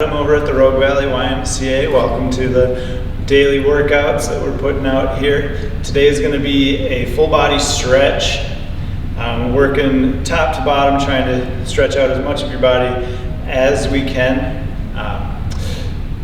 I'm over at the Rogue Valley YMCA. Welcome to the daily workouts that we're putting out here. Today is going to be a full body stretch. Working top to bottom, trying to stretch out as much of your body as we can.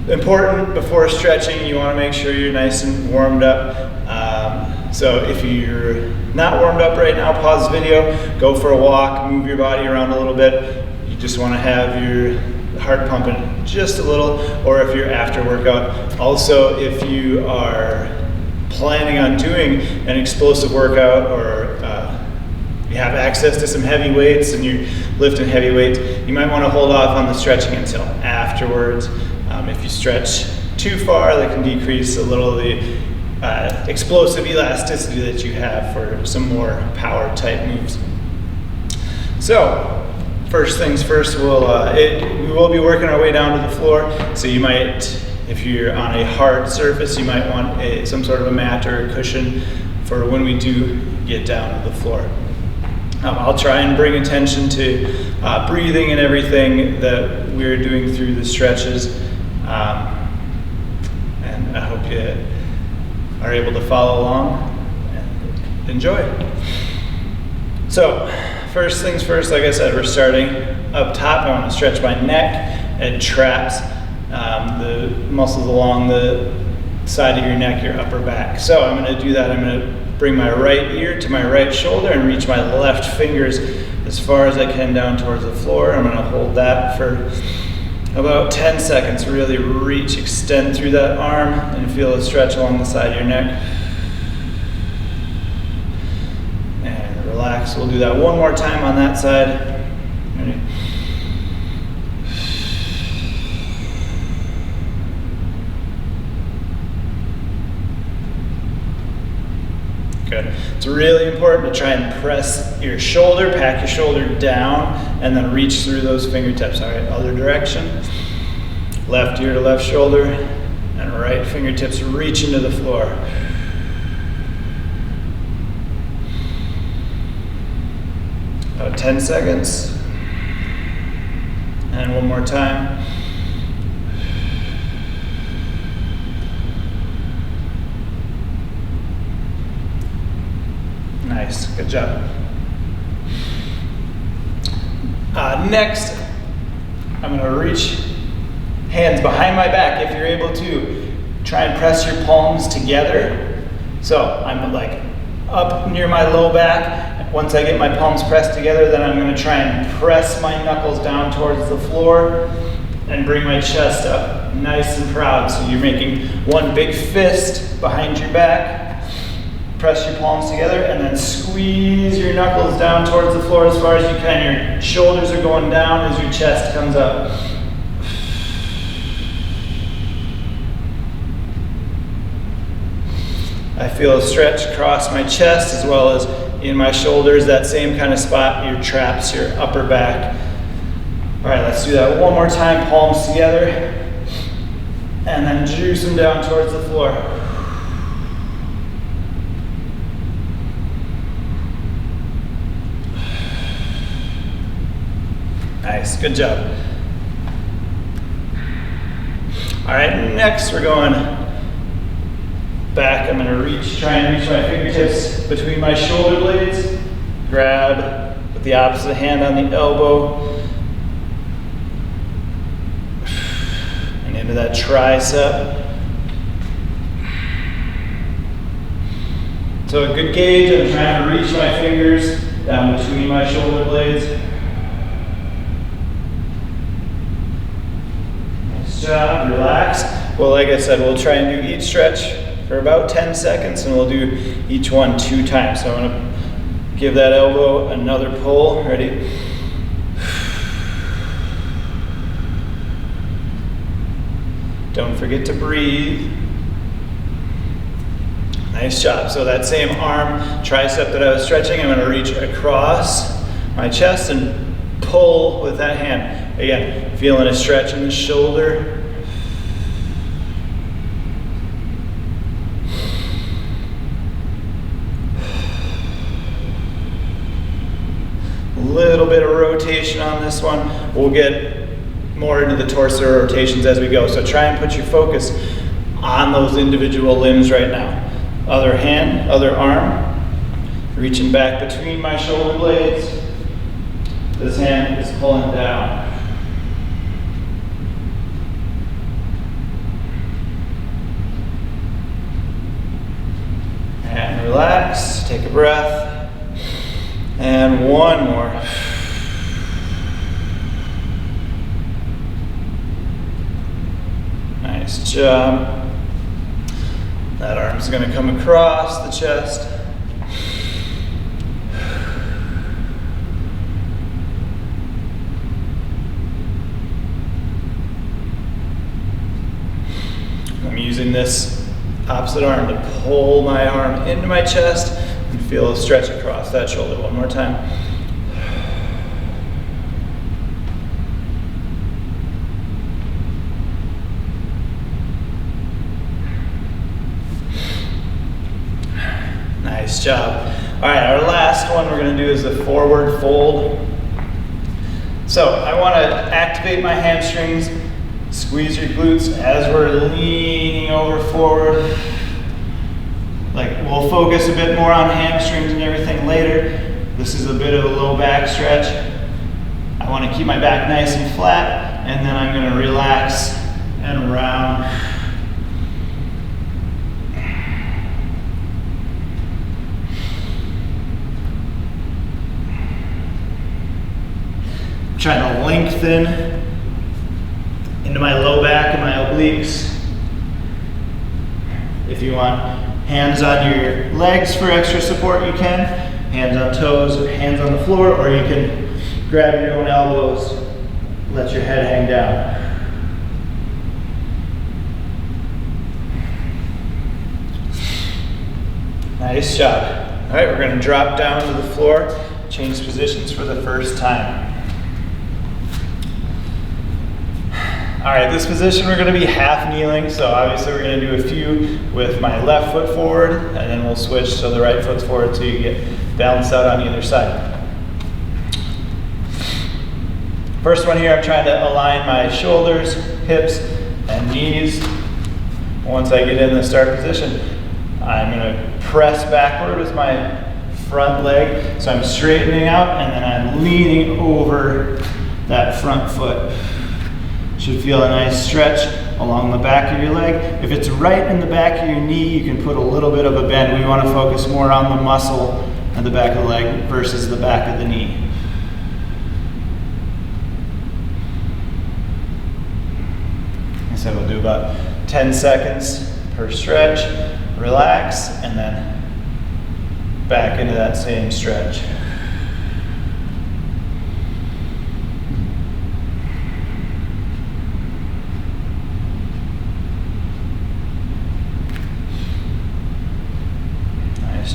Important before stretching, you want to make sure you're nice and warmed up. So if you're not warmed up right now, pause the video, go for a walk, move your body around a little bit. You just want to have your heart pumping just a little, or if you're after workout. Also, if you are planning on doing an explosive workout, or you have access to some heavy weights and you're lifting heavy weights, you might want to hold off on the stretching until afterwards. If you stretch too far, that can decrease a little of the explosive elasticity that you have for some more power type moves. So, first things first, we will be working our way down to the floor. So you might, if you're on a hard surface, you might want some sort of a mat or a cushion for when we do get down to the floor. I'll try and bring attention to breathing and everything that we're doing through the stretches. And I hope you are able to follow along and enjoy. So, first things first, like I said, we're starting up top. I want to stretch my neck and traps, the muscles along the side of your neck, your upper back. So I'm going to do that. I'm going to bring my right ear to my right shoulder and reach my left fingers as far as I can down towards the floor. I'm going to hold that for about 10 seconds. Really reach, extend through that arm and feel a stretch along the side of your neck. And relax. We'll do that one more time on that side. Ready? Good. It's really important to try and press your shoulder, pack your shoulder down, and then reach through those fingertips. All right, other direction. Left ear to left shoulder, and right fingertips reach into the floor. About 10 seconds. And one more time. Nice, good job. Next, I'm going to reach hands behind my back. If you're able to, try and press your palms together. So I'm like up near my low back. Once I get my palms pressed together, then I'm going to try and press my knuckles down towards the floor and bring my chest up nice and proud. So you're making one big fist behind your back. Press your palms together and then squeeze your knuckles down towards the floor as far as you can. Your shoulders are going down as your chest comes up. I feel a stretch across my chest as well as in my shoulders, that same kind of spot, your traps, your upper back. All right, let's do that one more time, palms together, and then juice them down towards the floor. Nice, good job. All right, next we're going back. I'm going to try and reach my fingertips between my shoulder blades. Grab with the opposite hand on the elbow. And into that tricep. So a good gauge, I'm trying to reach my fingers down between my shoulder blades. Nice job, relax. Well, like I said, we'll try and do each stretch for about 10 seconds, and we'll do each one 2 times. So I'm going to give that elbow another pull. Ready? Don't forget to breathe. Nice job. So that same arm, tricep that I was stretching, I'm going to reach across my chest and pull with that hand. Again, feeling a stretch in the shoulder. Little bit of rotation on this one. We'll get more into the torso rotations as we go. So try and put your focus on those individual limbs right now. Other hand, other arm, reaching back between my shoulder blades. This hand is pulling down. And relax, take a breath. And one more. Nice job. That arm's going to come across the chest. I'm using this opposite arm to pull my arm into my chest and feel a stretch across that shoulder. One more time. Nice job. All right, our last one we're going to do is a forward fold. So I want to activate my hamstrings, squeeze your glutes as we're leaning over forward. Like, we'll focus a bit more on hamstrings and everything later. This is a bit of a low back stretch. I want to keep my back nice and flat, and then I'm going to relax and round. Trying to lengthen into my low back and my obliques. If you want hands on your legs for extra support, you can. Hands on toes, hands on the floor, or you can grab your own elbows, let your head hang down. Nice job. All right, we're going to drop down to the floor, change positions for the first time. All right, this position we're going to be half kneeling, so obviously we're going to do a few with my left foot forward, and then we'll switch so the right foot's forward so you get balanced out on either side. First one here, I'm trying to align my shoulders, hips, and knees. Once I get in the start position, I'm going to press backward with my front leg, so I'm straightening out, and then I'm leaning over that front foot. Should feel a nice stretch along the back of your leg. If it's right in the back of your knee, you can put a little bit of a bend. We want to focus more on the muscle at the back of the leg versus the back of the knee. I said we'll do about 10 seconds per stretch. Relax, and then back into that same stretch.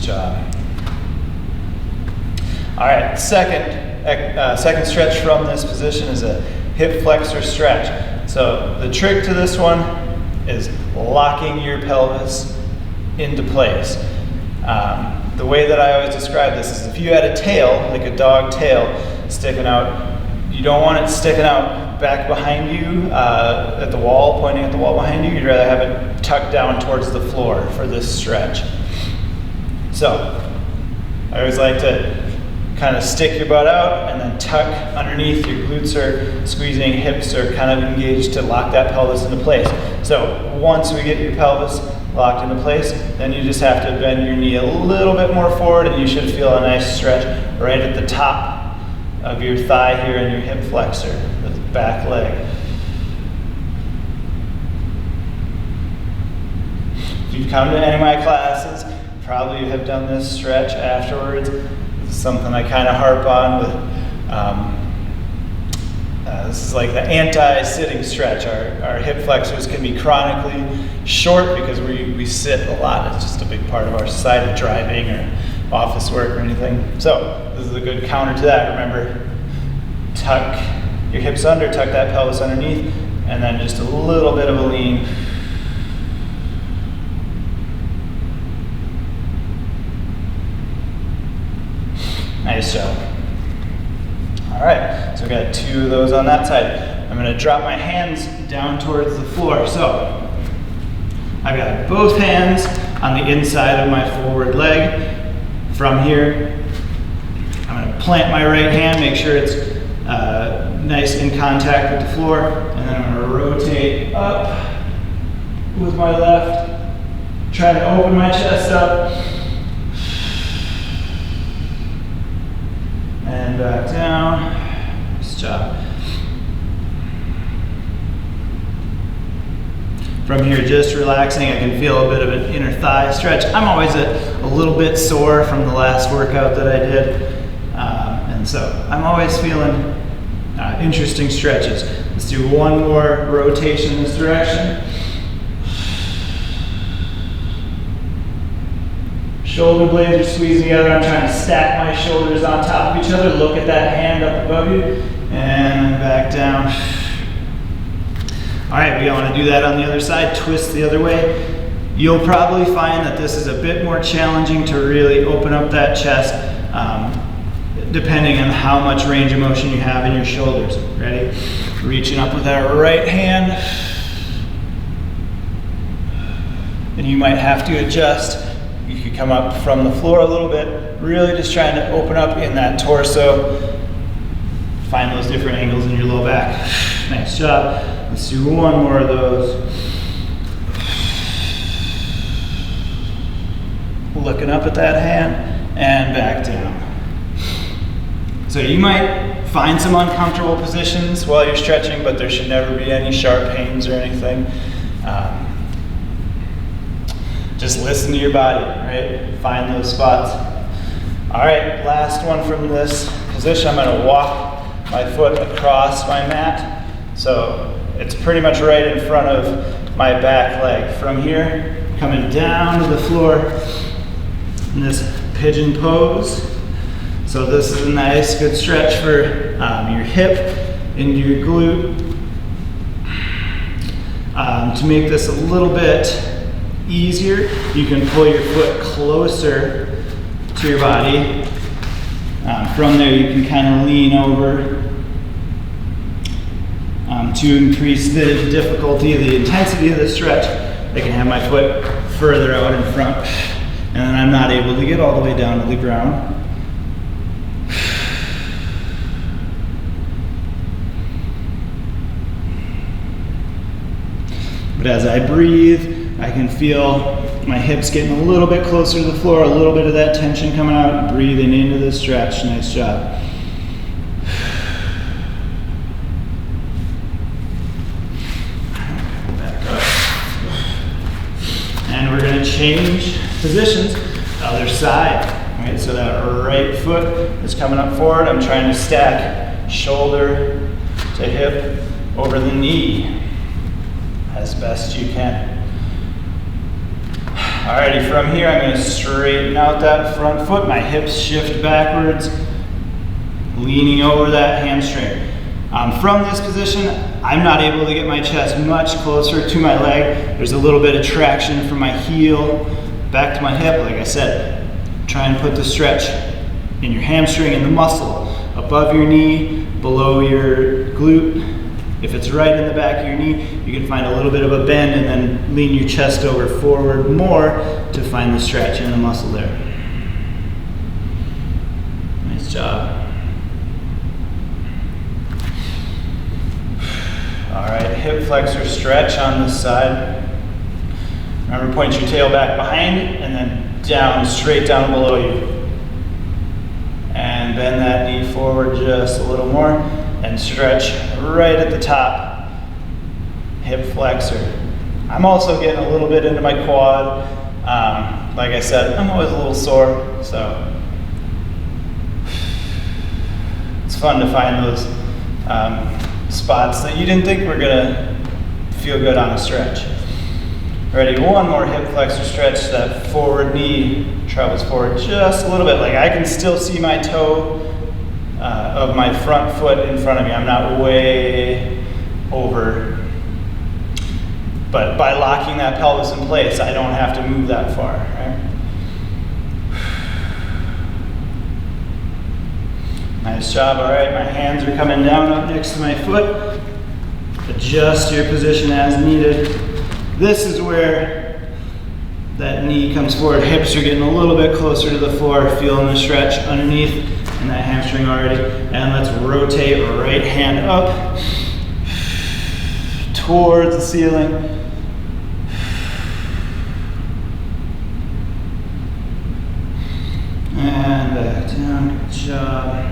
Job. All right, second stretch from this position is a hip flexor stretch. So the trick to this one is locking your pelvis into place. The way that I always describe this is if you had a tail, like a dog tail, sticking out, you don't want it sticking out back behind you at the wall, pointing at the wall behind you. You'd rather have it tucked down towards the floor for this stretch. So, I always like to kind of stick your butt out and then tuck underneath. Your glutes are squeezing, hips are kind of engaged to lock that pelvis into place. So, once we get your pelvis locked into place, then you just have to bend your knee a little bit more forward, and you should feel a nice stretch right at the top of your thigh here in your hip flexor, the back leg. If you've come to any of my classes, probably have done this stretch afterwards. This is something I kind of harp on with. This is like the anti-sitting stretch. Our hip flexors can be chronically short because we sit a lot. It's just a big part of our society, driving or office work or anything. So this is a good counter to that. Remember, tuck your hips under, tuck that pelvis underneath, and then just a little bit of a lean. Nice job. All right, so we got 2 of those on that side. I'm gonna drop my hands down towards the floor. So I've got both hands on the inside of my forward leg. From here, I'm gonna plant my right hand, make sure it's nice in contact with the floor, and then I'm gonna rotate up with my left, try to open my chest up, and back down. Nice job. From here, just relaxing, I can feel a bit of an inner thigh stretch. I'm always a little bit sore from the last workout that I did, and so I'm always feeling interesting stretches. Let's do one more rotation in this direction. Shoulder blades are squeezing together. I'm trying to stack my shoulders on top of each other. Look at that hand up above you, and back down. All right, we want to do that on the other side, twist the other way. You'll probably find that this is a bit more challenging to really open up that chest, depending on how much range of motion you have in your shoulders. Ready? Reaching up with that right hand. And you might have to adjust. You could come up from the floor a little bit, really just trying to open up in that torso. Find those different angles in your low back. Nice job. Let's do one more of those. Looking up at that hand and back down. So you might find some uncomfortable positions while you're stretching, but there should never be any sharp pains or anything. Just listen to your body, right? Find those spots. All right, last one from this position. I'm gonna walk my foot across my mat. So it's pretty much right in front of my back leg. From here, coming down to the floor in this pigeon pose. So this is a nice, good stretch for your hip and your glute. To make this a little bit easier, you can pull your foot closer to your body. From there, you can kind of lean over to increase the difficulty, the intensity of the stretch. I can have my foot further out in front, and then I'm not able to get all the way down to the ground. But as I breathe, I can feel my hips getting a little bit closer to the floor, a little bit of that tension coming out, breathing into the stretch. Nice job. And we're going to change positions, other side. Right, so that right foot is coming up forward. I'm trying to stack shoulder to hip over the knee as best you can. Alrighty, from here I'm going to straighten out that front foot. My hips shift backwards, leaning over that hamstring. From this position, I'm not able to get my chest much closer to my leg. There's a little bit of traction from my heel back to my hip. Like I said, try and put the stretch in your hamstring and the muscle above your knee, below your glute. If it's right in the back of your knee, you can find a little bit of a bend and then lean your chest over forward more to find the stretch in the muscle there. Nice job. All right, hip flexor stretch on this side. Remember, point your tail back behind and then down, straight down below you. And bend that knee forward just a little more and stretch right at the top, hip flexor. I'm also getting a little bit into my quad. Like I said, I'm always a little sore, so it's fun to find those spots that you didn't think were gonna feel good on a stretch. Ready, one more hip flexor stretch. That forward knee travels forward just a little bit. Like I can still see my toe of my front foot in front of me. I'm not way over. But by locking that pelvis in place, I don't have to move that far, right? Nice job. All right, my hands are coming down up next to my foot. Adjust your position as needed. This is where that knee comes forward, hips are getting a little bit closer to the floor, feeling the stretch underneath and that hamstring already. And let's rotate right hand up towards the ceiling. And back down, good job.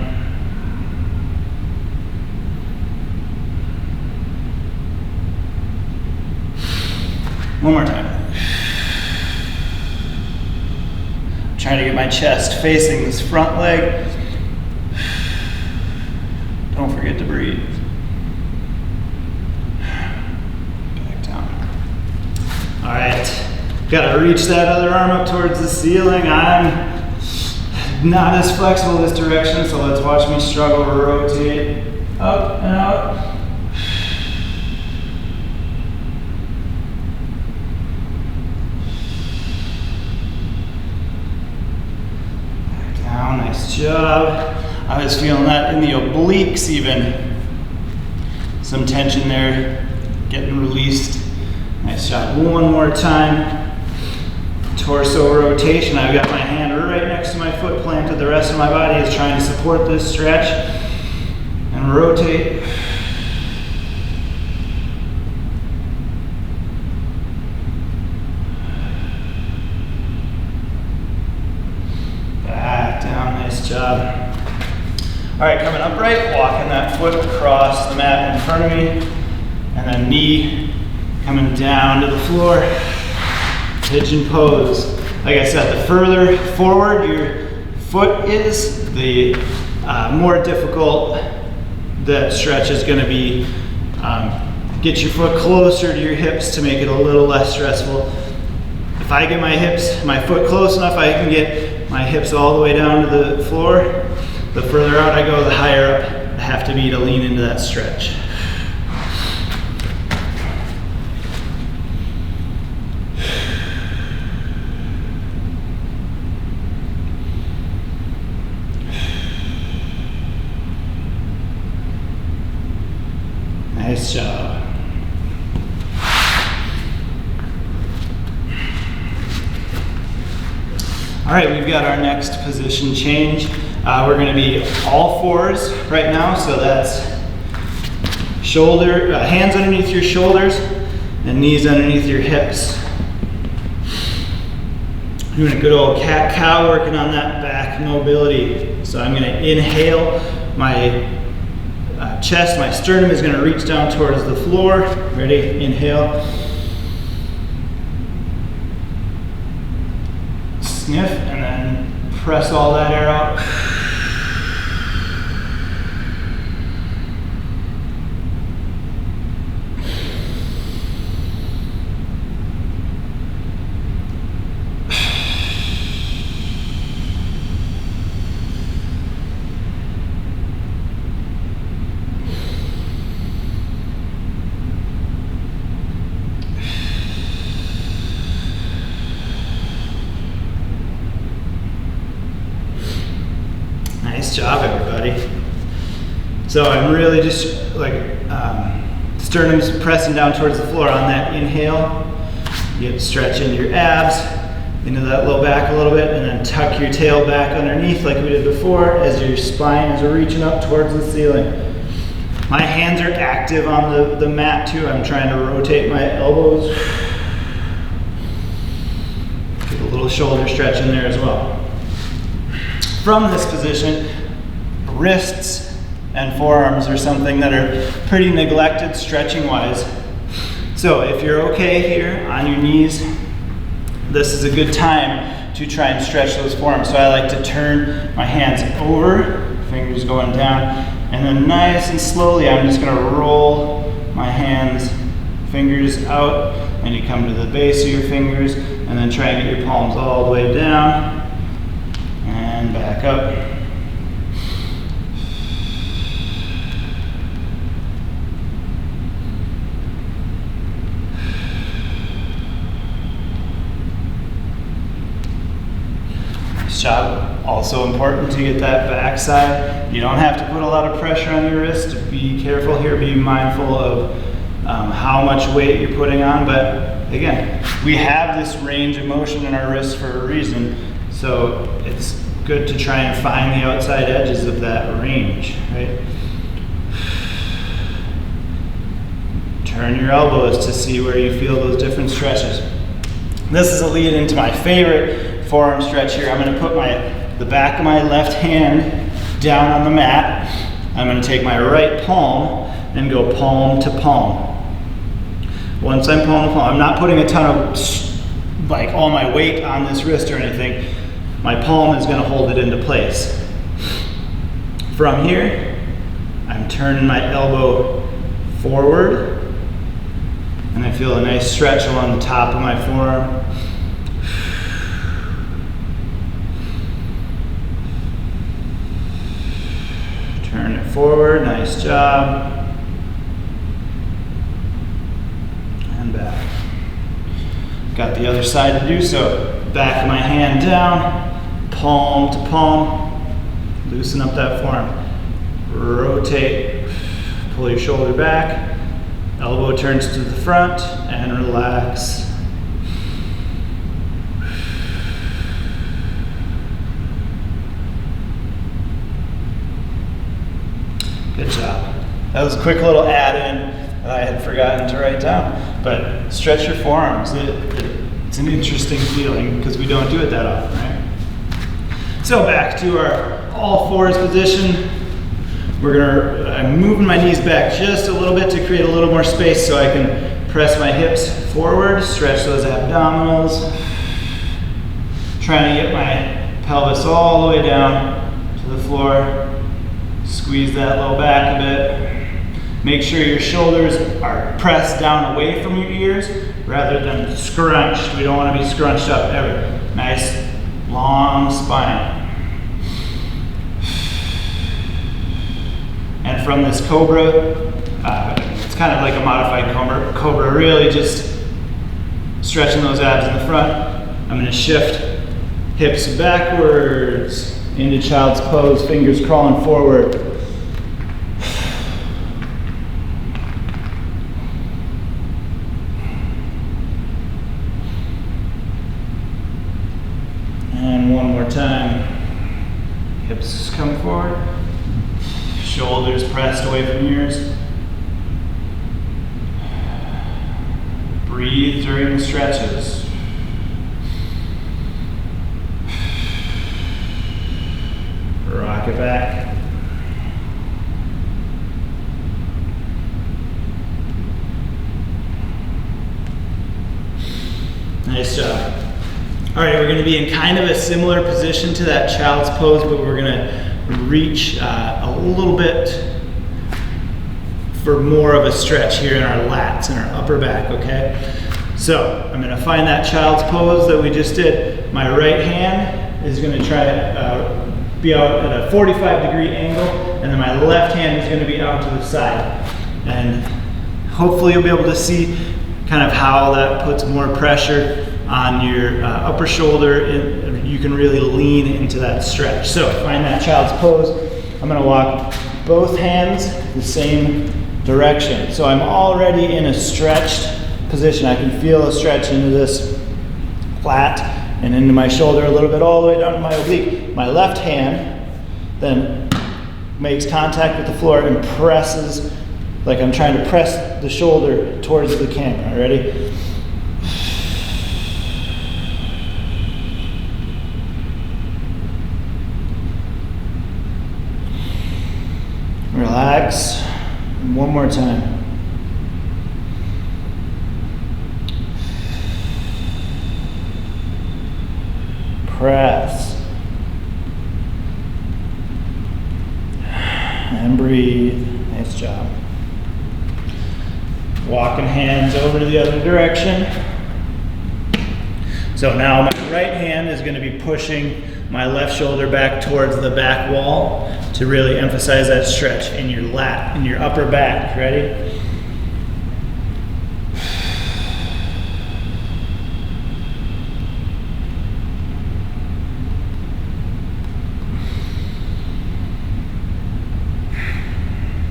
One more time. I'm trying to get my chest facing this front leg. Don't forget to breathe. Back down. All right. Gotta reach that other arm up towards the ceiling. I'm not as flexible this direction, so let's watch me struggle to rotate up and out. Nice job. I was feeling that in the obliques even. Some tension there, getting released. Nice job. One more time. Torso rotation. I've got my hand right next to my foot planted. The rest of my body is trying to support this stretch. And rotate. Job. All right, coming upright, walking that foot across the mat in front of me, and then knee coming down to the floor, pigeon pose. Like I said, the further forward your foot is, the more difficult that stretch is going to be. Get your foot closer to your hips to make it a little less stressful. If I get my foot close enough, I can get my hips all the way down to the floor. The further out I go, the higher up I have to be to lean into that stretch. Nice job. All right, we've got our next position change. We're gonna be all fours right now, so that's hands underneath your shoulders and knees underneath your hips. Doing a good old cat-cow, working on that back mobility. So I'm gonna inhale, my chest, my sternum is gonna reach down towards the floor. Ready? Inhale. Sniff, and then press all that air out. Nice job, everybody. So I'm really just like sternum's pressing down towards the floor on that inhale. You get stretch into your abs, into that low back a little bit, and then tuck your tail back underneath like we did before as your spine is reaching up towards the ceiling. My hands are active on the mat too. I'm trying to rotate my elbows. Get a little shoulder stretch in there as well. From this position, wrists and forearms are something that are pretty neglected stretching wise. So if you're okay here on your knees, this is a good time to try and stretch those forearms. So I like to turn my hands over, fingers going down, and then nice and slowly I'm just gonna roll my hands, fingers out, and you come to the base of your fingers, and then try and get your palms all the way down, and back up. Nice job. Also important to get that backside. You don't have to put a lot of pressure on your wrist. Be careful here, be mindful of how much weight you're putting on, but again, we have this range of motion in our wrist for a reason, so it's good to try and find the outside edges of that range, right? Turn your elbows to see where you feel those different stretches. This is a lead into my favorite forearm stretch here. I'm gonna put the back of my left hand down on the mat. I'm gonna take my right palm and go palm to palm. Once I'm palm to palm, I'm not putting a ton of, like, all my weight on this wrist or anything. My palm is gonna hold it into place. From here, I'm turning my elbow forward, and I feel a nice stretch along the top of my forearm. Turn it forward, nice job. And back. Got the other side to do so. Back of my hand down, palm to palm. Loosen up that forearm. Rotate, pull your shoulder back. Elbow turns to the front and relax. Good job. That was a quick little add-in that I had forgotten to write down. But stretch your forearms. It's an interesting feeling because we don't do it that often, right? So back to our all fours position. I'm moving my knees back just a little bit to create a little more space so I can press my hips forward, stretch those abdominals. Trying to get my pelvis all the way down to the floor. Squeeze that low back a bit. Make sure your shoulders are pressed down away from your ears rather than scrunched. We don't want to be scrunched up ever. Nice long spine. And from this cobra, it's kind of like a modified cobra, really just stretching those abs in the front. I'm going to shift hips backwards into child's pose, fingers crawling forward. And one more time. Hips come forward. Shoulders pressed away from ears. Breathe during the stretches. Rock it back. Nice job. All right, we're going to be in kind of a similar position to that child's pose, but we're going to reach a little bit for more of a stretch here in our lats and our upper back, okay? So I'm going to find that child's pose that we just did. My right hand is going to try to be out at a 45-degree angle, and then my left hand is going to be out to the side. And hopefully you'll be able to see kind of how that puts more pressure on your upper shoulder, and you can really lean into that stretch. So find that child's pose. I'm going to walk both hands the same direction. So I'm already in a stretched position. I can feel a stretch into this flat and into my shoulder a little bit, all the way down to my oblique. My left hand then makes contact with the floor and presses, like I'm trying to press the shoulder towards the camera. Ready? Relax. And one more time. Press. And breathe. Nice job. Walking hands over to the other direction. So now my right hand is going to be pushing my left shoulder back towards the back wall to really emphasize that stretch in your lat, in your upper back. Ready?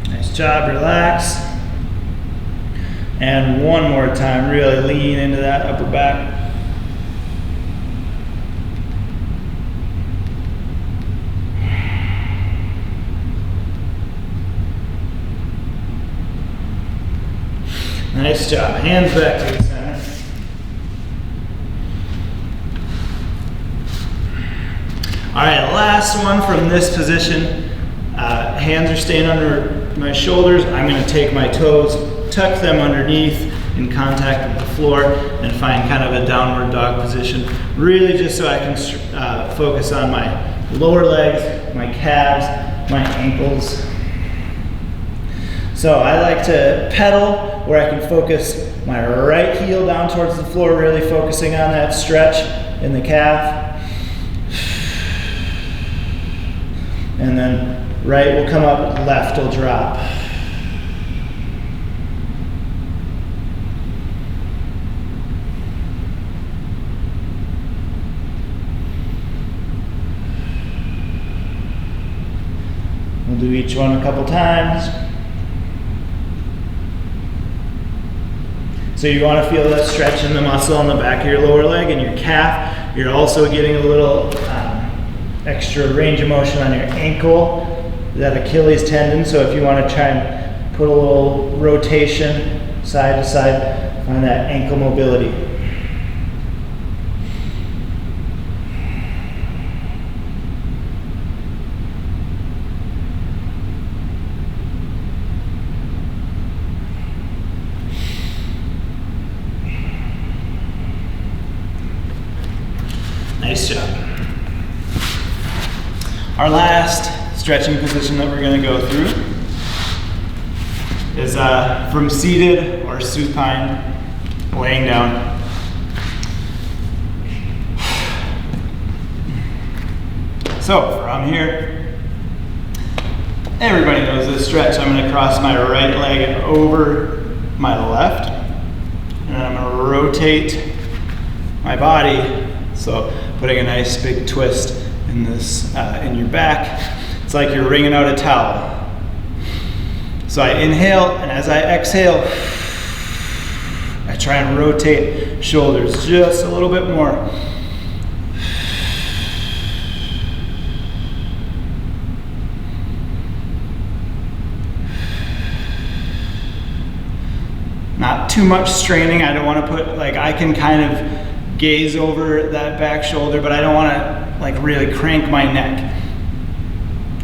Nice job, relax. And one more time, really lean into that upper back. Nice job. Hands back to the center. All right, last one from this position. Hands are staying under my shoulders. I'm going to take my toes, tuck them underneath in contact with the floor, and find kind of a downward dog position. Really just so I can focus on my lower legs, my calves, my ankles. So I like to pedal where I can focus my right heel down towards the floor, really focusing on that stretch in the calf. And then right will come up, left will drop. We'll do each one a couple times. So you want to feel that stretch in the muscle on the back of your lower leg and your calf. You're also getting a little extra range of motion on your ankle, that Achilles tendon. So if you want to try and put a little rotation side to side, find that ankle mobility. Nice job. Our last stretching position that we're going to go through is from seated or supine, laying down. So from here, everybody knows this stretch. I'm going to cross my right leg over my left, and I'm going to rotate my body. So putting a nice big twist in this, in your back. It's like you're wringing out a towel. So I inhale, and as I exhale, I try and rotate shoulders just a little bit more. Not too much straining. I don't want to put, like, I can kind of gaze over that back shoulder, but I don't want to like really crank my neck.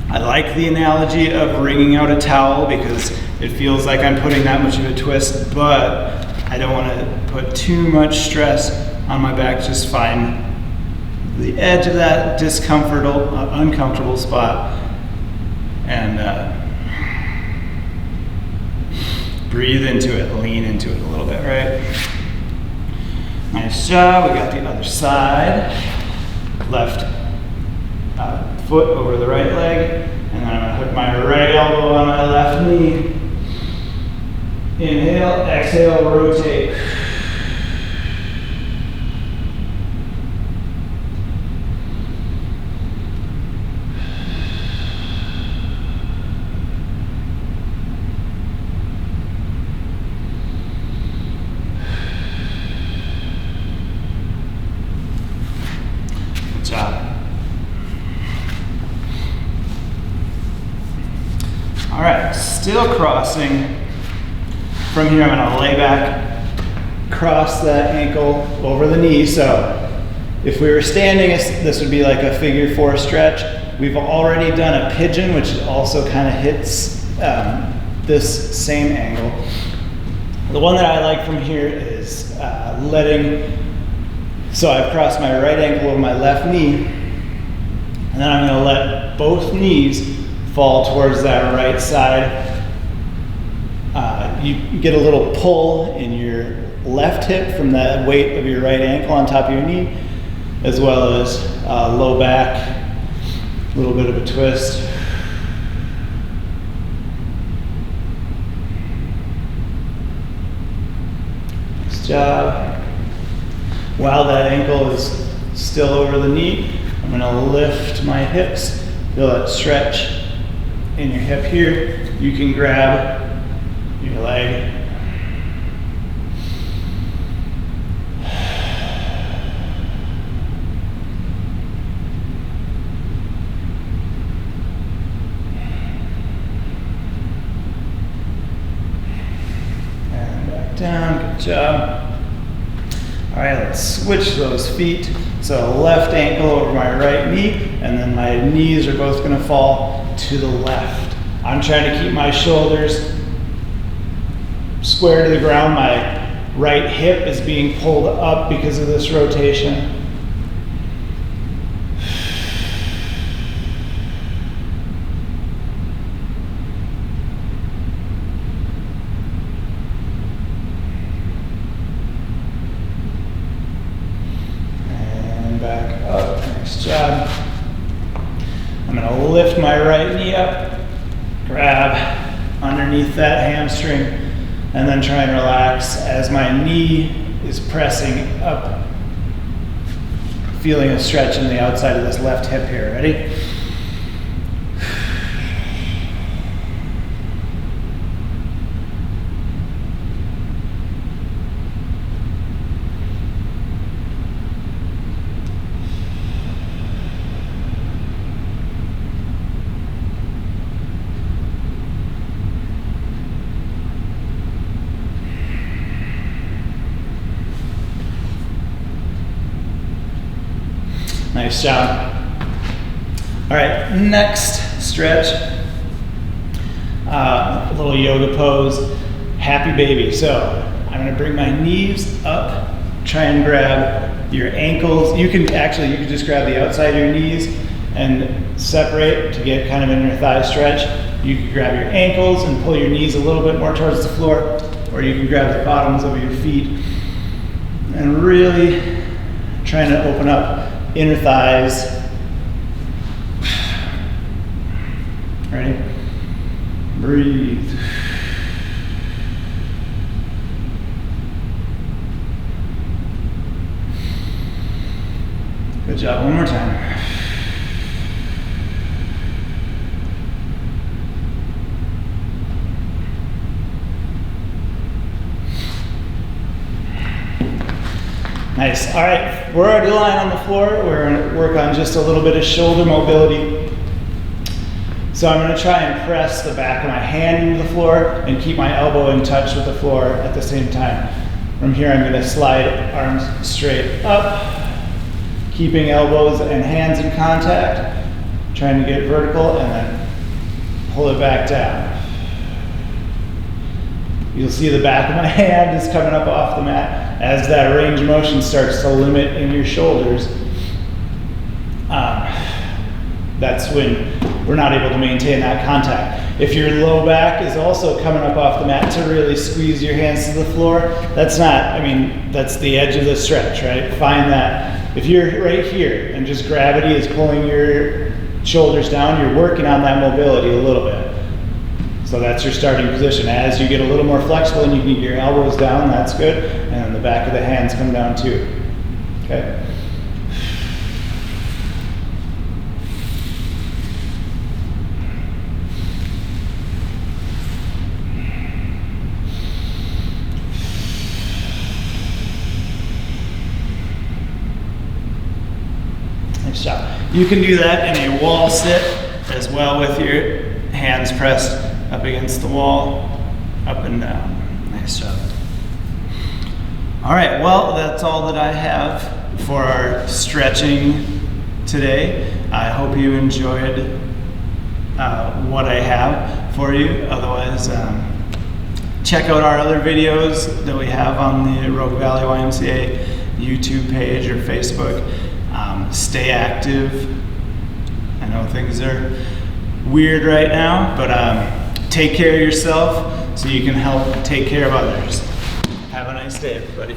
I like the analogy of wringing out a towel because it feels like I'm putting that much of a twist, but I don't want to put too much stress on my back. Just find the edge of that uncomfortable spot, and breathe into it, lean into it a little bit, right? Nice job. We got the other side. Left foot over the right leg, and then I'm going to hook my right elbow on my left knee. Inhale, exhale, rotate. Good job. All right, still crossing. From here, I'm gonna lay back, cross that ankle over the knee. So if we were standing, this would be like a figure four stretch. We've already done a pigeon, which also kind of hits this same angle. The one that I like from here is so I've crossed my right ankle over my left knee, and then I'm gonna let both knees fall towards that right side. You get a little pull in your left hip from the weight of your right ankle on top of your knee, as well as low back, a little bit of a twist. Nice job. While that ankle is still over the knee, I'm going to lift my hips, feel that stretch in your hip here. You can grab your leg job. All right, let's switch those feet. So left ankle over my right knee, and then my knees are both gonna fall to the left. I'm trying to keep my shoulders square to the ground. My right hip is being pulled up because of this rotation. Back up, nice job. I'm gonna lift my right knee up, grab underneath that hamstring, and then try and relax as my knee is pressing up, feeling a stretch in the outside of this left hip here. Ready? Nice job. All right, next stretch, a little yoga pose, happy baby. So I'm gonna bring my knees up, try and grab your ankles. You can just grab the outside of your knees and separate to get kind of an inner thigh stretch. You can grab your ankles and pull your knees a little bit more towards the floor, or you can grab the bottoms of your feet and really trying to open up inner thighs. Ready? Breathe. Good job. One more time. Nice. All right, we're already lying on the floor. We're gonna work on just a little bit of shoulder mobility. So I'm gonna try and press the back of my hand into the floor and keep my elbow in touch with the floor at the same time. From here, I'm gonna slide arms straight up, keeping elbows and hands in contact, trying to get vertical, and then pull it back down. You'll see the back of my hand is coming up off the mat. As that range of motion starts to limit in your shoulders, that's when we're not able to maintain that contact. If your low back is also coming up off the mat to really squeeze your hands to the floor, that's the edge of the stretch, right? Find that. If you're right here and just gravity is pulling your shoulders down, you're working on that mobility a little bit. So that's your starting position. As you get a little more flexible and you can get your elbows down, that's good. And then the back of the hands come down too. Okay? Nice job. You can do that in a wall sit as well with your hands pressed up against the wall, up and down. Nice job. All right, well, that's all that I have for our stretching today. I hope you enjoyed what I have for you. Otherwise, check out our other videos that we have on the Rogue Valley YMCA YouTube page or Facebook. Stay active. I know things are weird right now, but take care of yourself so you can help take care of others. Have a nice day, everybody.